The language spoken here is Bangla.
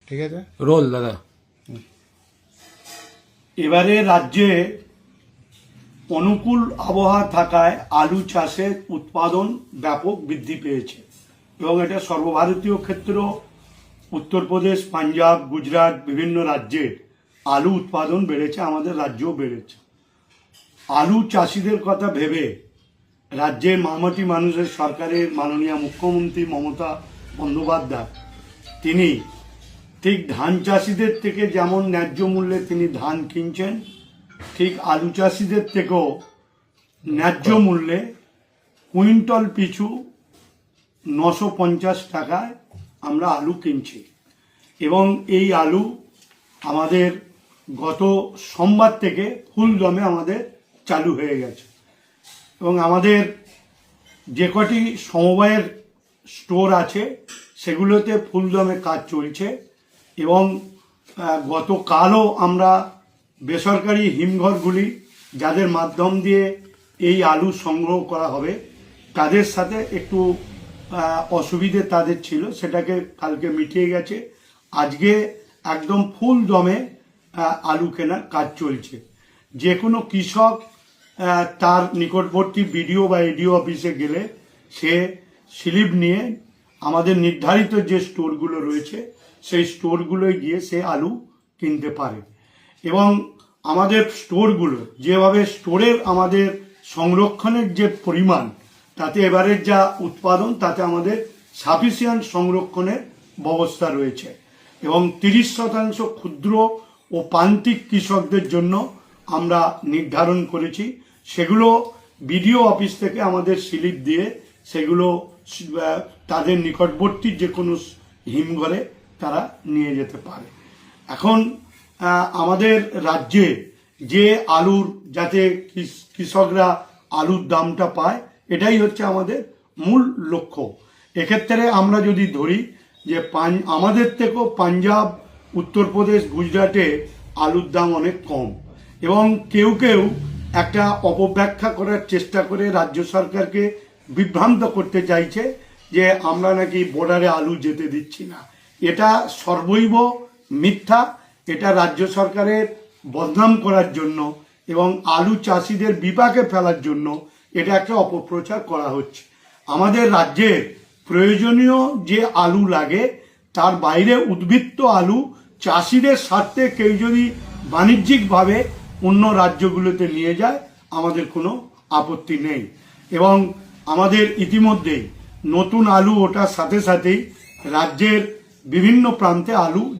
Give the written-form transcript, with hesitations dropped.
ঠিক আছে, রোল দাদা। এবারে রাজ্যে অনুকূল আবহাওয়া থাকায় আলু চাষের উৎপাদন ব্যাপক বৃদ্ধি পেয়েছে এবং এটা সর্বভারতীয় ক্ষেত্রেও উত্তরপ্রদেশ, পাঞ্জাব, গুজরাট বিভিন্ন রাজ্যে আলু উৎপাদন বেড়েছে, আমাদের রাজ্যও বেড়েছে। আলু চাষিদের কথা ভেবে রাজ্যের মামাটি মানুষের সরকারের মাননীয় মুখ্যমন্ত্রী মমতা বন্দ্যোপাধ্যায় তিনি ঠিক ধান চাষিদের থেকে যেমন ন্যায্য মূল্যে তিনি ধান কিনছেন, ঠিক আলু চাষিদের থেকেও ন্যায্য মূল্যে কুইন্টাল পিছু 950 টাকায় আমরা আলু কিনছি। এবং এই আলু আমাদের গত সোমবার থেকে ফুল দমে আমাদের চালু হয়ে গেছে এবং আমাদের যে কটি সমবায়ের স্টোর আছে সেগুলোতে ফুল দমে কাজ চলছে। এবং গতকালও আমরা বেসরকারি হিমঘরগুলি যাদের মাধ্যম দিয়ে এই আলু সংগ্রহ করা হবে তাদের সাথে একটু অসুবিধে তাদের ছিল, সেটাকে কালকে মিটিয়ে গেছে। আজকে একদম ফুল দমে আলু কেনার কাজ চলছে। যে কোনো কৃষক তার নিকটবর্তী বিডিও বা এডিও অফিসে গেলে সে স্লিপ নিয়ে আমাদের নির্ধারিত যে স্টোরগুলো রয়েছে সেই স্টোরগুলোয় গিয়ে সে আলু কিনতে পারে। এবং আমাদের স্টোরগুলো যেভাবে স্টোরের আমাদের সংরক্ষণের যে পরিমাণ, তাতে এবারের যা উৎপাদন তাতে আমাদের সাফিসিয়েন্ট সংরক্ষণের ব্যবস্থা রয়েছে। এবং 30% ক্ষুদ্র ও প্রান্তিক কৃষকদের জন্য আমরা নির্ধারণ করেছি, সেগুলো বিডিও অফিস থেকে আমাদের স্লিপ দিয়ে সেগুলো তাদের নিকটবর্তী যে কোনো হিমঘরে তারা নিয়ে যেতে পারে। এখন আমাদের রাজ্যে যে আলুর যাতে কৃষকরা আলুর দামটা পায় এটাই হচ্ছে আমাদের মূল লক্ষ্য। এক্ষেত্রে আমরা যদি ধরি যে আমাদের থেকেও পাঞ্জাব, উত্তরপ্রদেশ, গুজরাটে আলুর দাম অনেক কম এবং কেউ কেউ একটা অপব্যাখ্যা করার চেষ্টা করে রাজ্য সরকারকে বিভ্রান্ত করতে চাইছে যে আমরা নাকি বর্ডারে আলু যেতে দিচ্ছি না। এটা সর্বৈব মিথ্যা। এটা রাজ্য সরকারের বদনাম করার জন্য এবং আলু চাষিদের বিপাকে ফেলার জন্য এটা একটা অপপ্রচার করা হচ্ছে। আমাদের রাজ্যে প্রয়োজনীয় যে আলু লাগে তার বাইরে উদ্বৃত্ত আলু চাষিদের স্বার্থে কেউ যদি বাণিজ্যিকভাবে অন্য রাজ্যগুলোতে নিয়ে যায় আমাদের কোনো আপত্তি নেই। এবং আমাদের ইতিমধ্যেই নতুন আলু ওঠার সাথে সাথেই রাজ্যের বিভিন্ন প্রান্তে আলু